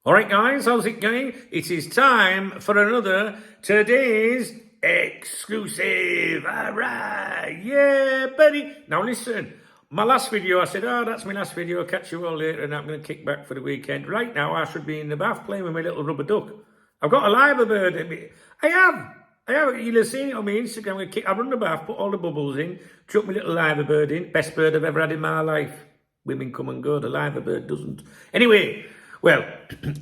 All right, guys, how's it going? It is time for another today's exclusive. All right, yeah, buddy. Now listen, my last video, I said, that's my last video. I'll catch you all later, and I'm going to kick back for the weekend. Right now, I should be in the bath playing with my little rubber duck. I've got a live bird. I have. You'll have seen it on my Instagram. I run the bath, put all the bubbles in, chuck my little live bird in. Best bird I've ever had in my life. Women come and go. The live bird doesn't. Anyway. Well,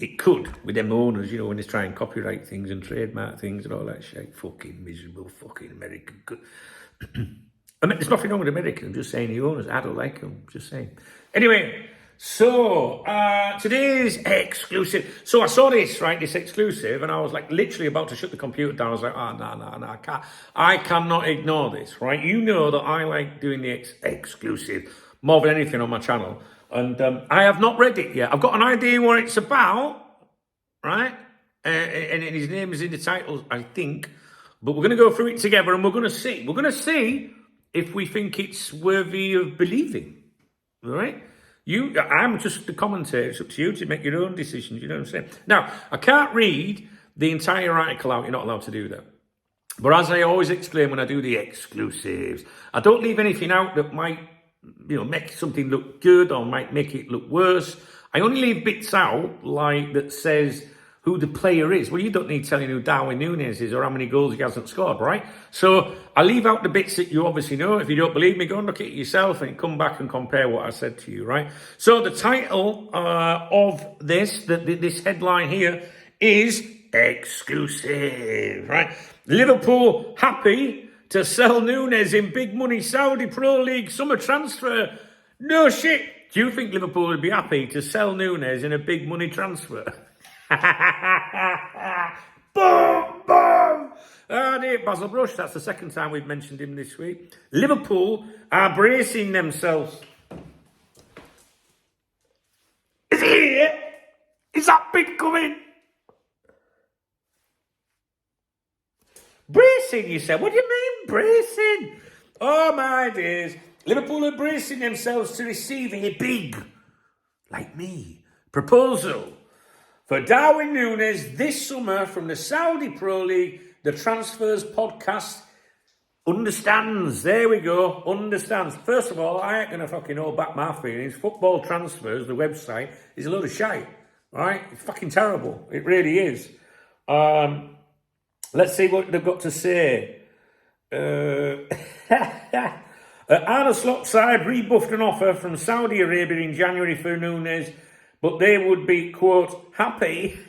it could with them owners, you know, when they try and copyright things and trademark things and all that shit. Fucking miserable fucking American. I mean, there's nothing wrong with America. I'm just saying the owners. I don't like them. Just saying. Anyway, so today's exclusive. So I saw this, right, this exclusive, and I was like literally about to shut the computer down. I was like, no, I cannot ignore this, right? You know that I like doing the exclusive more than anything on my channel. And I have not read it yet. I've got an idea what it's about, right? And his name is in the title, I think. But we're going to go through it together and we're going to see. We're going to see if we think it's worthy of believing, all right? I'm just the commentator. It's up to you to make your own decisions, you know what I'm saying? Now, I can't read the entire article out. You're not allowed to do that. But as I always explain when I do the exclusives, I don't leave anything out that might, you know, make something look good or might make it look worse. I only leave bits out like that says who the player is. Well, you don't need telling who Darwin Nunez is or how many goals he hasn't scored, right? So I leave out the bits that you obviously know. If you don't believe me, go and look at it yourself and come back and compare what I said to you, right? So the title of this headline here is exclusive, right? Liverpool happy to sell Nunez in big money Saudi Pro League summer transfer. No shit. Do you think Liverpool would be happy to sell Nunez in a big money transfer? Boom, boom. Dear Basil Brush, that's the second time we've mentioned him this week. Liverpool are bracing themselves. Is he here? Is that bid coming? Bracing, you said? What do you mean, bracing? Oh, my days. Liverpool are bracing themselves to receive a big, like me, proposal for Darwin Nunez this summer from the Saudi Pro League. The Transfers podcast understands. There we go. Understands. First of all, I ain't going to fucking hold back my feelings. Football Transfers, the website, is a load of shite. Right? It's fucking terrible. It really is. Let's see what they've got to say. Arne Slot's side rebuffed an offer from Saudi Arabia in January for Nunez, but they would be, quote, happy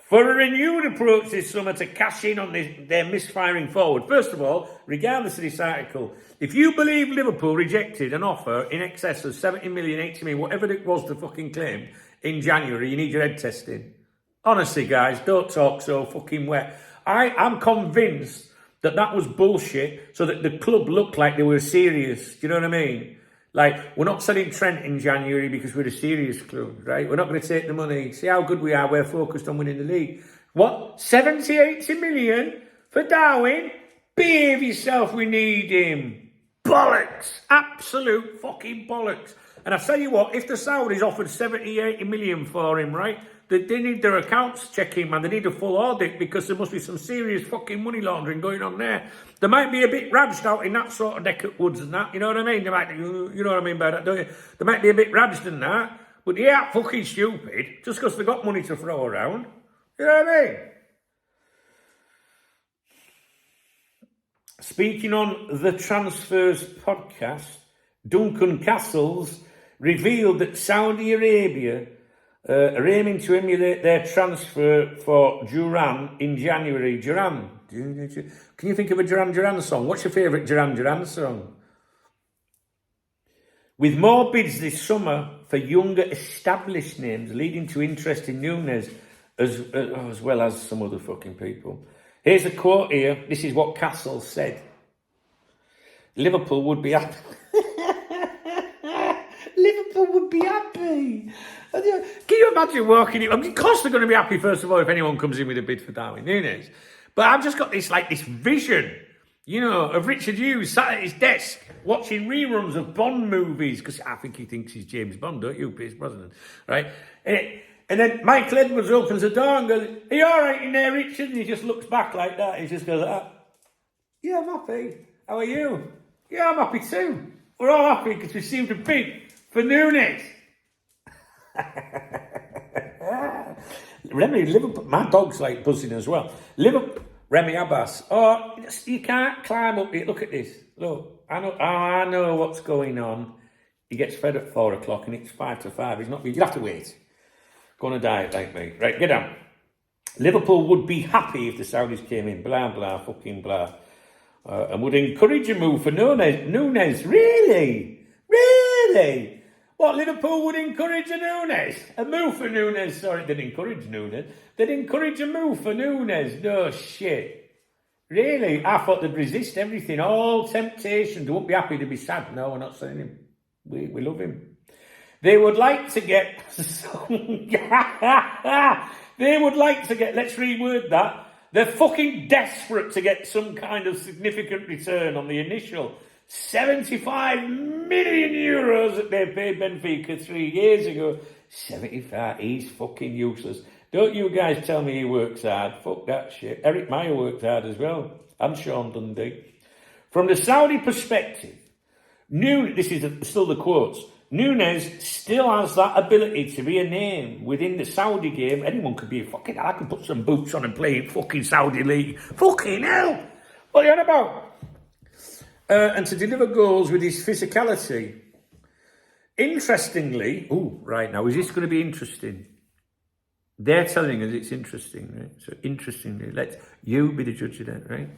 for a renewed approach this summer to cash in on their misfiring forward. First of all, regardless of this article, if you believe Liverpool rejected an offer in excess of 70 million, 80 million, whatever it was to fucking claim in January, you need your head testing. Honestly, guys, don't talk so fucking wet. I'm convinced that was bullshit so that the club looked like they were serious. Do you know what I mean? Like, we're not selling Trent in January because we're a serious club, right? We're not going to take the money. See how good we are. We're focused on winning the league. What? 70, 80 million for Darwin? Behave yourself. We need him. Bollocks. Absolute fucking bollocks. And I tell you what, if the Saudis offered 70, 80 million for him, right? They need their accounts checking, man. They need a full audit because there must be some serious fucking money laundering going on there. They might be a bit ravaged out in that sort of neck of woods and that. You know what I mean? They might, you know what I mean by that, don't you? They might be a bit ravaged in that. But they aren't fucking stupid just because they've got money to throw around. You know what I mean? Speaking on the Transfers podcast, Duncan Castles revealed that Saudi Arabia are aiming to emulate their transfer for Duran in January. Duran. Can you think of a Duran song? What's your favourite Duran song? With more bids this summer for younger established names, leading to interest in Nunez as well as some other fucking people. Here's a quote here. This is what Castle said. Liverpool would be happy. Liverpool would be happy. Can you imagine walking in? I mean, of course they're going to be happy, first of all, if anyone comes in with a bid for Darwin Nunez. But I've just got this vision, you know, of Richard Hughes sat at his desk watching reruns of Bond movies, because I think he thinks he's James Bond, don't you, Pierce Brosnan, right? And then Michael Edwards opens the door and goes, "Are you all right in there, Richard?" And he just looks back like that. He just goes, "Yeah, I'm happy. How are you?" "Yeah, I'm happy too. We're all happy because we received a bid for Nunez." Remy, Liverpool, my dog's like buzzing as well. Liverpool, Remy Abbas. "Oh, you can't climb up it. Look at this. Look, I know what's going on." He gets fed at 4 o'clock and it's 5 to 5. He's not. You have to wait. Go on a diet like me. Right, get down. Liverpool would be happy if the Saudis came in. Blah, blah, fucking blah. And would encourage a move for Nunez. Really? Really? What, Liverpool would encourage a Nunez? A move for Nunez? Sorry, they'd encourage Nunez. They'd encourage a move for Nunez. No shit. Really? I thought they'd resist everything. All temptation. They won't be happy to be sad. No, we're not saying him. We love him. They would like to get... They would like to get... Let's reword that. They're fucking desperate to get some kind of significant return on the initial 75 million euros that they paid Benfica 3 years ago. 75, he's fucking useless. Don't you guys tell me he works hard. Fuck that shit. Eric Meyer works hard as well. And Sean Dundee. From the Saudi perspective, this is still the quotes, Nunez still has that ability to be a name within the Saudi game. Anyone could be a fucking... I could put some boots on and play in fucking Saudi league. Fucking hell! What are you on about? And to deliver goals with his physicality. Interestingly... Oh, right now, is this going to be interesting? They're telling us it's interesting, right? So, interestingly, let you be the judge of that, right?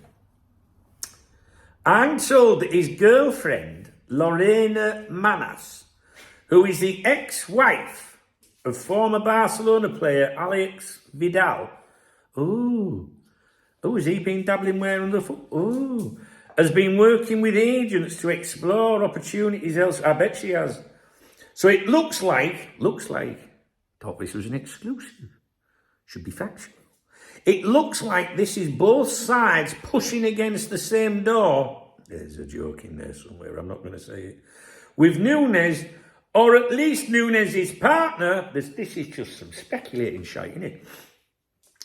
I'm told that his girlfriend, Lorena Manas, who is the ex-wife of former Barcelona player Alex Vidal. Has he been dabbling wearing the foot? Has been working with agents to explore opportunities else. I bet she has. So it looks like, thought this was an exclusive. Should be factual. It looks like this is both sides pushing against the same door. There's a joke in there somewhere, I'm not going to say it. With Nunez, or at least Nunez's partner, this is just some speculating shite, isn't it?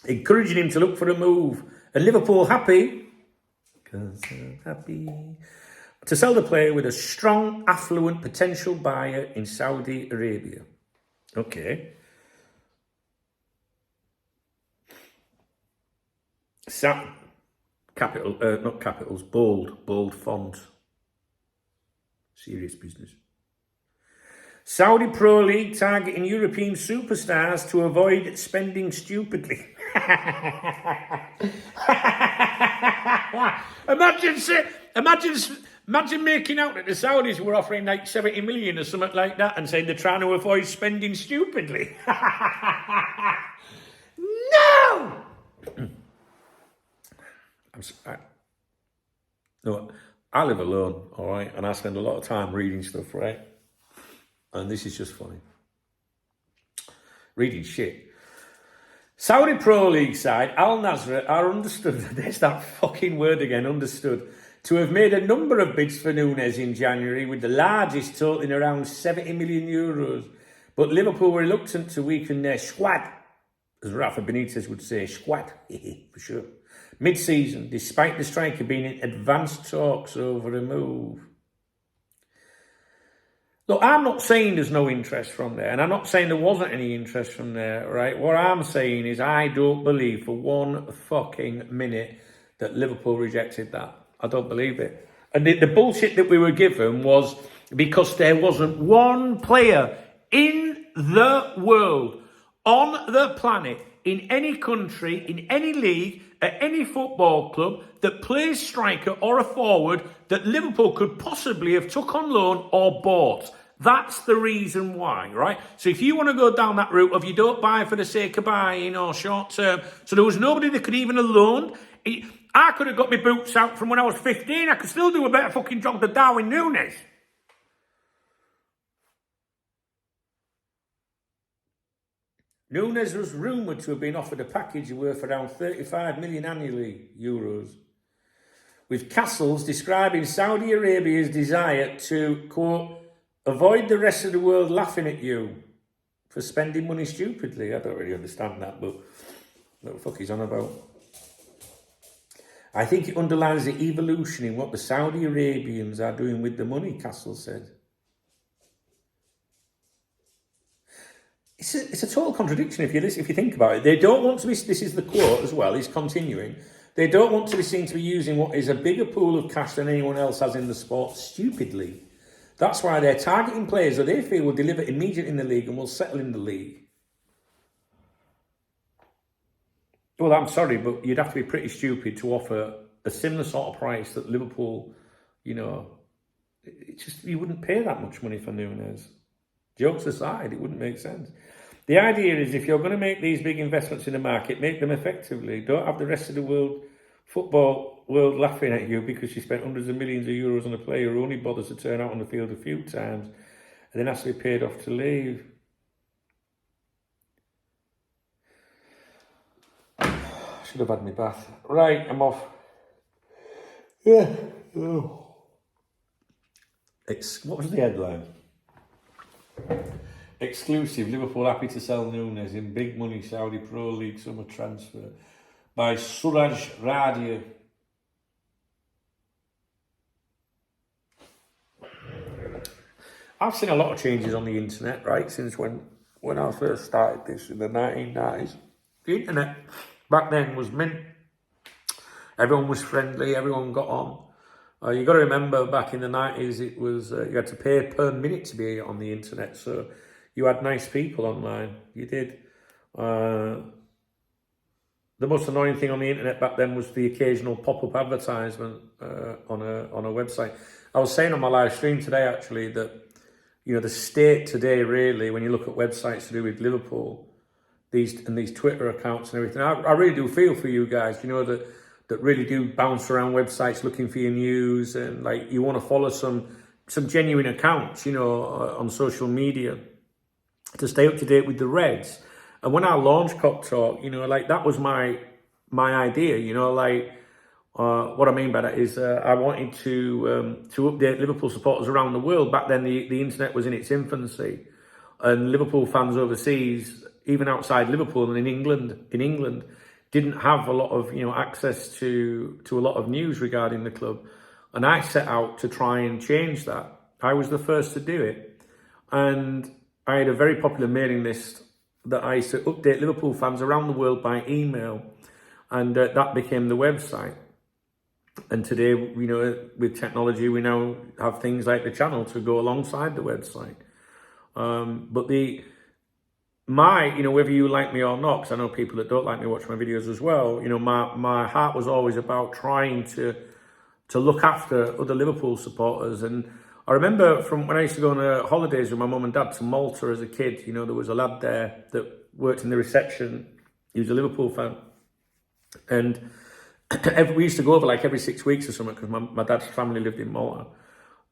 Encouraging him to look for a move. And Liverpool happy, because I'm happy, to sell the player with a strong, affluent potential buyer in Saudi Arabia. Okay. Not capitals, bold font. Serious business. Saudi Pro League targeting European superstars to avoid spending stupidly. Imagine making out that the Saudis were offering like 70 million or something like that and saying they're trying to avoid spending stupidly. No! I live alone, all right, and I spend a lot of time reading stuff, right? And this is just funny. Reading shit. Saudi Pro League side, Al Nasser, are understood, there's that fucking word again, understood, to have made a number of bids for Nunez in January, with the largest totaling around 70 million euros. But Liverpool were reluctant to weaken their squad, as Rafa Benitez would say, squad, for sure. Mid-season, despite the striker being in advanced talks over a move. Look, I'm not saying there's no interest from there, and I'm not saying there wasn't any interest from there, right? What I'm saying is I don't believe for one fucking minute that Liverpool rejected that. I don't believe it. And the bullshit that we were given was because there wasn't one player in the world, on the planet, in any country, in any league, at any football club that plays striker or a forward that Liverpool could possibly have took on loan or bought. That's the reason why, right? So if you want to go down that route of you don't buy for the sake of buying or short term, so there was nobody that could even have loaned. I could have got my boots out from when I was 15. I could still do a better fucking job than Darwin Nunez. Nunez was rumoured to have been offered a package worth around 35 million annually, euros, with Castles describing Saudi Arabia's desire to, quote, avoid the rest of the world laughing at you, for spending money stupidly. I don't really understand that, but what the fuck he's on about? I think it underlines the evolution in what the Saudi Arabians are doing with the money, Castle said. It's a total contradiction if you think about it. They don't want to be, this is the quote as well, he's continuing, they don't want to be seen to be using what is a bigger pool of cash than anyone else has in the sport stupidly. That's why they're targeting players that they feel will deliver immediately in the league and will settle in the league. Well, I'm sorry, but you'd have to be pretty stupid to offer a similar sort of price that Liverpool, it just, you wouldn't pay that much money for Nunez. Jokes aside, it wouldn't make sense. The idea is if you're going to make these big investments in the market, make them effectively. Don't have the rest of the football world laughing at you because you spent hundreds of millions of euros on a player who only bothers to turn out on the field a few times and then has to be paid off to leave. Should have had my bath. Right, I'm off. Yeah. Oh. What was the headline? Exclusive, Liverpool happy to sell Nunez in big money Saudi Pro League summer transfer by Suraj Radia. I've seen a lot of changes on the internet, right, since when I first started this in the 1990s. The internet back then was mint. Everyone was friendly, everyone got on. You got to remember back in the 90s, it was you had to pay per minute to be on the internet, so you had nice people online. You did. The most annoying thing on the internet back then was the occasional pop-up advertisement on a website. I was saying on my live stream today, actually, that the state today, really, when you look at websites to do with Liverpool, these Twitter accounts and everything, I really do feel for you guys. That really do bounce around websites looking for your news, and like you want to follow some genuine accounts, on social media to stay up to date with the Reds. And when I launched Cop Talk, that was my idea, what I mean by that is I wanted to update Liverpool supporters around the world. Back then, the internet was in its infancy, and Liverpool fans overseas, even outside Liverpool and in England, didn't have a lot of access to a lot of news regarding the club, and I set out to try and change that. I was the first to do it, and I had a very popular mailing list that I used to update Liverpool fans around the world by email, and that became the website. And today, with technology, we now have things like the channel to go alongside the website. But whether you like me or not, because I know people that don't like me watch my videos as well, my heart was always about trying to look after other Liverpool supporters. And I remember from when I used to go on holidays with my mum and dad to Malta as a kid, there was a lad there that worked in the reception. He was a Liverpool fan. And we used to go over like every 6 weeks or something, because my dad's family lived in Malta.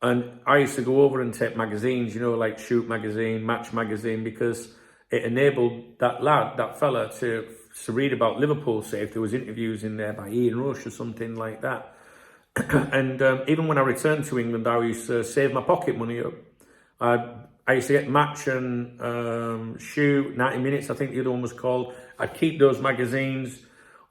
And I used to go over and take magazines, like Shoot magazine, Match magazine, because it enabled that fella to read about Liverpool, say if there was interviews in there by Ian Rush or something like that. And even when I returned to England, I used to save my pocket money up. I used to get Match and Shoot, 90 Minutes, I think the other one was called. I'd keep those magazines,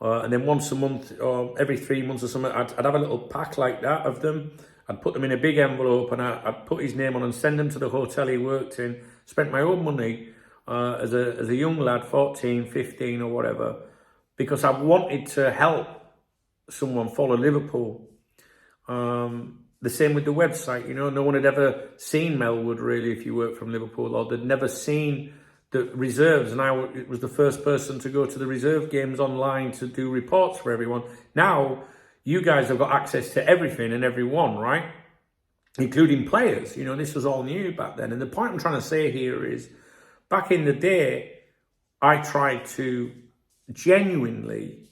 and then once a month or every 3 months or something, I'd have a little pack like that of them. I'd put them in a big envelope, and I'd put his name on and send them to the hotel he worked in. Spent my own money as a young lad, 14, 15 or whatever, because I wanted to help someone follow Liverpool. The same with the website, no one had ever seen Melwood really if you work from Liverpool, or they'd never seen the reserves, and I was the first person to go to the reserve games online to do reports for everyone. Now, you guys have got access to everything and everyone, right? Including players, this was all new back then. And the point I'm trying to say here is, back in the day, I tried to genuinely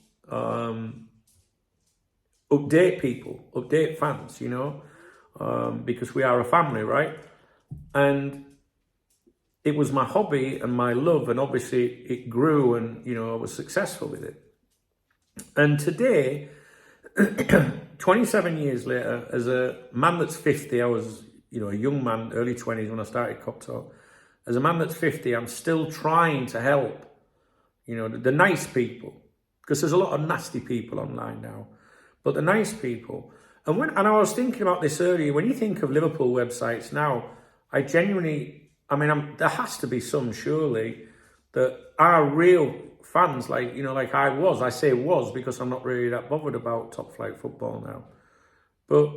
update people, update fans, because we are a family, right? And it was my hobby and my love, and obviously it grew, and, I was successful with it. And today, 27 years later, as a man that's 50, I was, a young man, early 20s when I started Cop Talk. As a man that's 50, I'm still trying to help, you know, the nice people, because there's a lot of nasty people online now, but the nice people. And I was thinking about this earlier, when you think of Liverpool websites now, I genuinely, there has to be some, surely, that are real fans, like, you know, like I say was, because I'm not really that bothered about top flight football now. But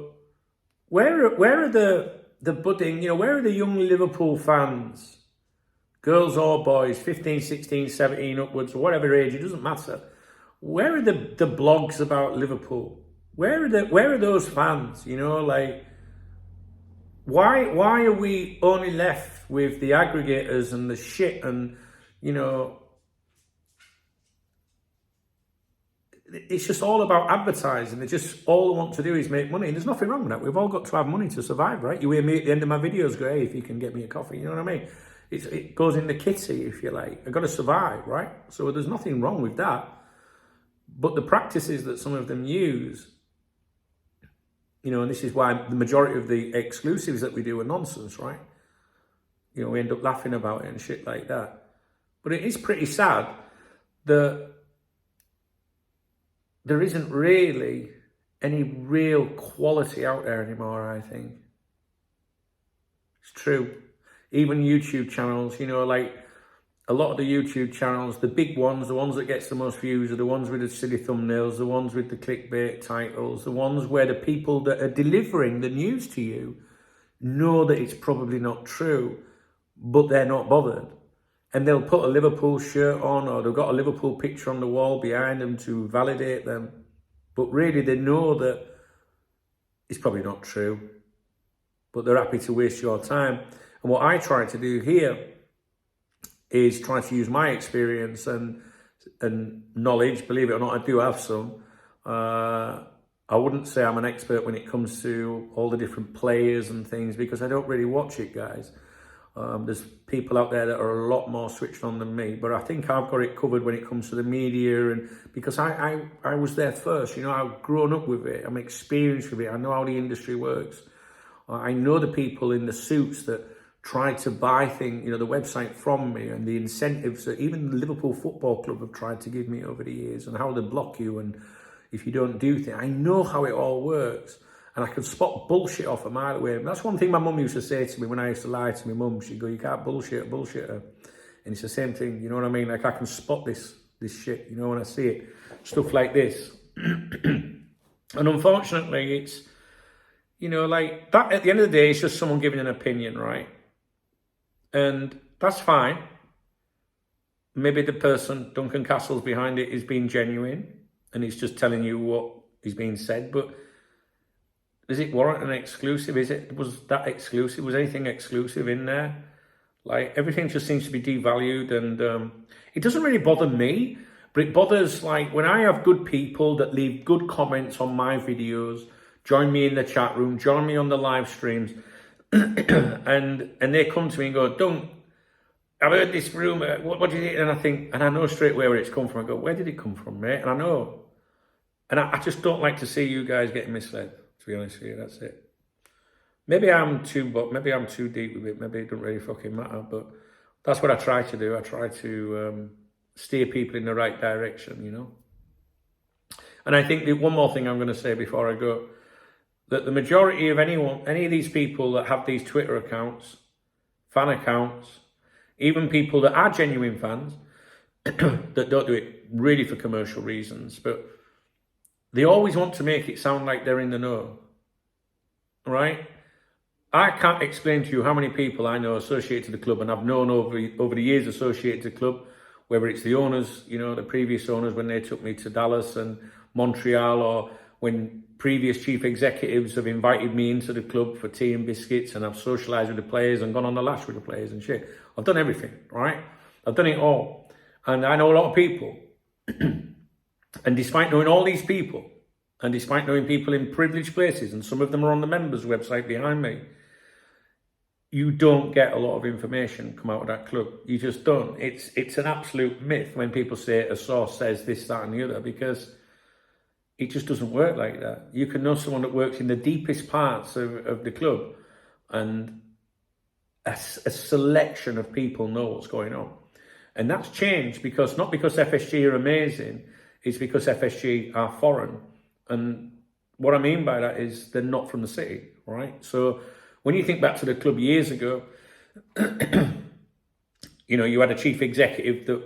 where are the budding, you know, where are the young Liverpool fans, girls or boys, 15, 16, 17 upwards, or whatever age, it doesn't matter. Where are the blogs about Liverpool? Where are those fans? You know, like, why are we only left with the aggregators and the shit, and, you know, it's just all about advertising. They just all want to do is make money. And there's nothing wrong with that. We've all got to have money to survive, right? You hear me at the end of my videos go, hey, if you can get me a coffee, you know what I mean? It goes in the kitty, if you like. I've got to survive, right? So there's nothing wrong with that. But the practices that some of them use, you know, and this is why the majority of the exclusives that we do are nonsense, right? You know, we end up laughing about it and shit like that. But it is pretty sad that there isn't really any real quality out there anymore, I think. It's true. Even YouTube channels, you know, like a lot of the YouTube channels, the big ones, the ones that gets the most views, are the ones with the silly thumbnails, the ones with the clickbait titles, the ones where the people that are delivering the news to you know that it's probably not true, but they're not bothered. And they'll put a Liverpool shirt on, or they've got a Liverpool picture on the wall behind them to validate them. But really, they know that it's probably not true, but they're happy to waste your time. And what I try to do here is try to use my experience and knowledge. Believe it or not, I do have some. I wouldn't say I'm an expert when it comes to all the different players and things, because I don't really watch it, guys. There's people out there that are a lot more switched on than me, but I think I've got it covered when it comes to the media, and because I was there first, you know, I've grown up with it, I'm experienced with it, I know how the industry works. I know the people in the suits that try to buy things, you know, the website from me, and the incentives that even the Liverpool Football Club have tried to give me over the years, and how they block you, and if you don't do things. I know how it all works. And I can spot bullshit off a mile away. And that's one thing my mum used to say to me when I used to lie to my mum. She'd go, you can't bullshit her. And it's the same thing, you know what I mean? Like, I can spot this shit, you know, when I see it. Stuff like this. And unfortunately, it's, you know, like, that at the end of the day, it's just someone giving an opinion, right? And that's fine. Maybe the person, Duncan Castle's behind it, is being genuine, and he's just telling you what is being said, but does it warrant an exclusive? Was that exclusive? Was anything exclusive in there? Like, everything just seems to be devalued, and it doesn't really bother me, but it bothers, like, when I have good people that leave good comments on my videos, join me in the chat room, join me on the live streams, and they come to me and go, Dunk, I've heard this rumour, what do you think? And I think, and I know straight away where it's come from. I go, where did it come from, mate? And I know. And I just don't like to see you guys getting misled. To be honest with you, that's it. Maybe I'm too deep with it. Maybe it doesn't really fucking matter. But that's what I try to do. I try to steer people in the right direction, you know. And I think that one more thing I'm going to say before I go, that the majority of any of these people that have these Twitter accounts, fan accounts, even people that are genuine fans, that don't do it really for commercial reasons, but they always want to make it sound like they're in the know, right? I can't explain to you how many people I know associated to the club, and I've known over the years associated to the club, whether it's the owners, you know, the previous owners when they took me to Dallas and Montreal, or when previous chief executives have invited me into the club for tea and biscuits, and I've socialised with the players and gone on the lash with the players and shit. I've done everything, right? I've done it all. And I know a lot of people. And despite knowing all these people, and despite knowing people in privileged places, and some of them are on the members' website behind me, you don't get a lot of information come out of that club. You just don't. It's an absolute myth when people say a source says this, that, and the other, because it just doesn't work like that. You can know someone that works in the deepest parts of the club, and a selection of people know what's going on. And that's changed because, not because FSG are amazing, it's because FSG are foreign. And what I mean by that is they're not from the city, right? So when you think back to the club years ago, you know, you had a chief executive that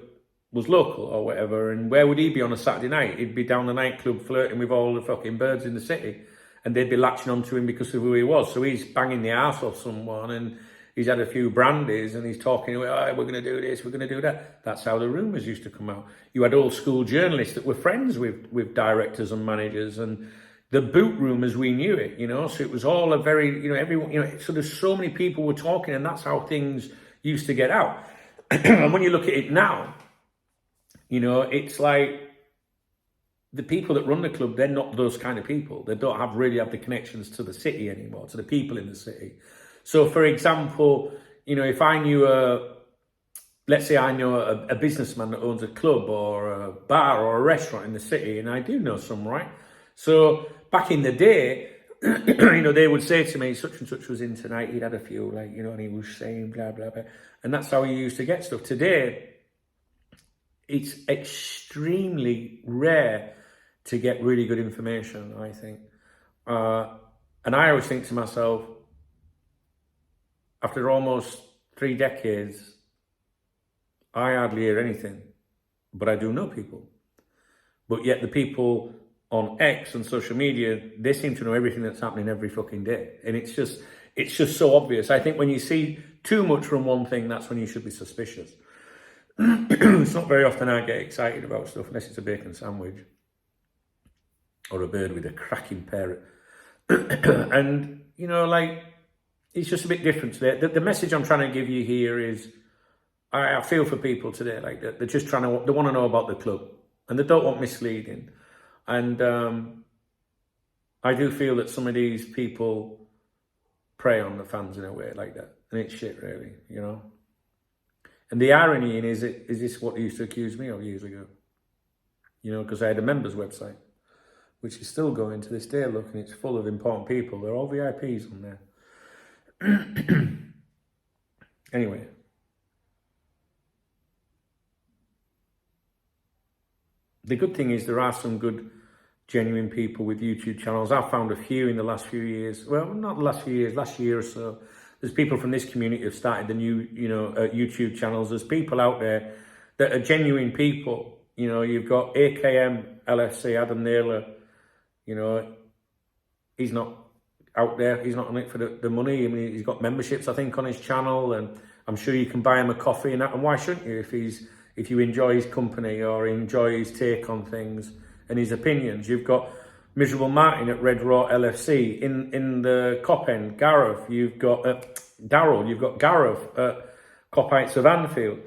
was local or whatever, and where would he be on a Saturday night? He'd be down the nightclub flirting with all the fucking birds in the city, and they'd be latching onto him because of who he was. So he's banging the arse off someone, and he's had a few brandies, and he's talking, oh, we're going to do this, we're going to do that. That's how the rumours used to come out. You had old school journalists that were friends with directors and managers, and the boot room as we knew it, you know. So it was all a very, you know, everyone, you know, so there's so many people were talking, and that's how things used to get out. And when you look at it now, you know, it's like the people that run the club, they're not those kind of people. They don't really have the connections to the city anymore, to the people in the city. So, for example, you know, if I knew let's say I know a businessman that owns a club or a bar or a restaurant in the city, and I do know some, right? So back in the day, you know, they would say to me, such and such was in tonight, he'd had a few, like, you know, and he was saying blah, blah, blah. And that's how he used to get stuff. Today, it's extremely rare to get really good information, I think. And I always think to myself, after almost 3 decades, I hardly hear anything, but I do know people. But yet the people on X and social media, they seem to know everything that's happening every fucking day. And it's just so obvious. I think when you see too much from one thing, that's when you should be suspicious. It's not very often I get excited about stuff unless it's a bacon sandwich or a bird with a cracking parrot. And, you know, like, it's just a bit different today. The message I'm trying to give you here is, I feel for people today, like, they're just they want to know about the club, and they don't want misleading. And I do feel that some of these people prey on the fans in a way like that. And it's shit, really, you know. And the irony in is this what they used to accuse me of years ago? You know, because I had a members website, which is still going to this day, look, and it's full of important people. They're all VIPs on there. Anyway. The good thing is there are some good, genuine people with YouTube channels. I've found a few in the last few years. Well, not the last few years, last year or so. There's people from this community who have started the new, you know, YouTube channels. There's people out there that are genuine people. You know, you've got AKM LFC, Adam Naylor. You know, he's not out there. He's not on it for the money. I mean, he's got memberships, I think, on his channel, and I'm sure you can buy him a coffee and that. And why shouldn't you if you enjoy his company or enjoy his take on things and his opinions? You've got Miserable Martin at Red Raw LFC. In the Cop End, Gareth, you've got Darryl, you've got Gareth at Cop Heights of Anfield.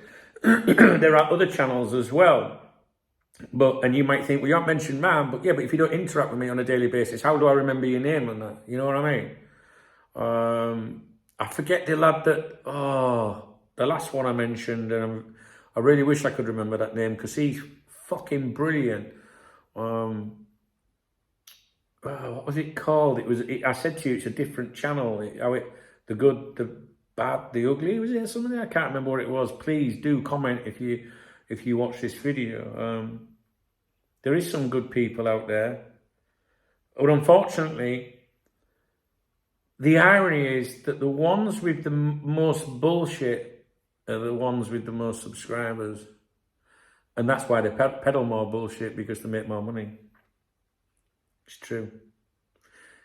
There are other channels as well. And you might think, well, you haven't mentioned mine, but yeah, but if you don't interact with me on a daily basis, how do I remember your name and that? You know what I mean? I forget the lad that, the last one I mentioned, and I really wish I could remember that name because he's fucking brilliant. What was it called? I said to you, it's a different channel. The good, the bad, the ugly. Was it something? I can't remember what it was. Please do comment if you watch this video. There is some good people out there, but unfortunately, the irony is that the ones with the most bullshit are the ones with the most subscribers. And that's why they peddle more bullshit, because they make more money. It's true.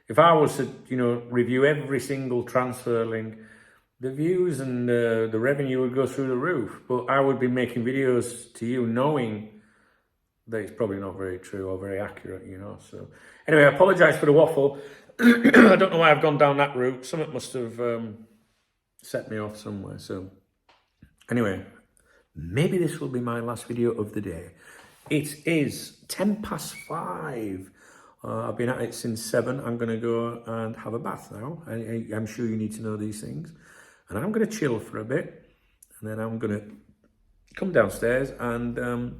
If I was to, you know, review every single transfer link, the views and the revenue would go through the roof. But I would be making videos to you knowing that it's probably not very true or very accurate, you know. So anyway, I apologise for the waffle. I don't know why I've gone down that route. Something must have set me off somewhere. So anyway, maybe this will be my last video of the day. It is 5:10. I've been at it since 7. I'm going to go and have a bath now. I'm sure you need to know these things. And I'm going to chill for a bit. And then I'm going to come downstairs and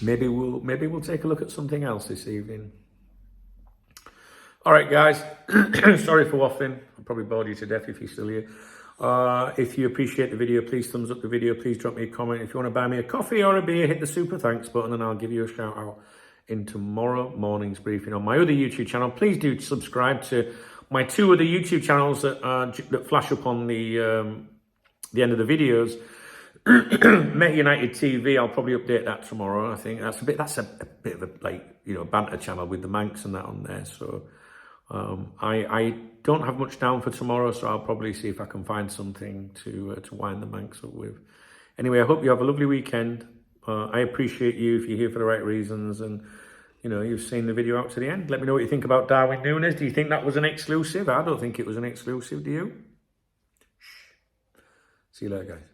maybe we'll take a look at something else this evening. All right, guys. Sorry for waffling. I probably bored you to death if you're still here. If you appreciate the video, please thumbs up the video. Please drop me a comment. If you want to buy me a coffee or a beer, hit the super thanks button and I'll give you a shout out in tomorrow morning's briefing on my other YouTube channel. Please do subscribe to my 2 other YouTube channels that flash up on the end of the videos. Met United TV, I'll probably update that tomorrow. I think that's a bit of a banter channel with the Manx and that on there. So I don't have much down for tomorrow, so I'll probably see if I can find something to wind the Manx up with. Anyway, I hope you have a lovely weekend. I appreciate you if you're here for the right reasons and you've seen the video out to the end. Let me know what you think about Darwin Nunez. Do you think that was an exclusive? I don't think it was an exclusive. Do you? Shh. See you later, guys.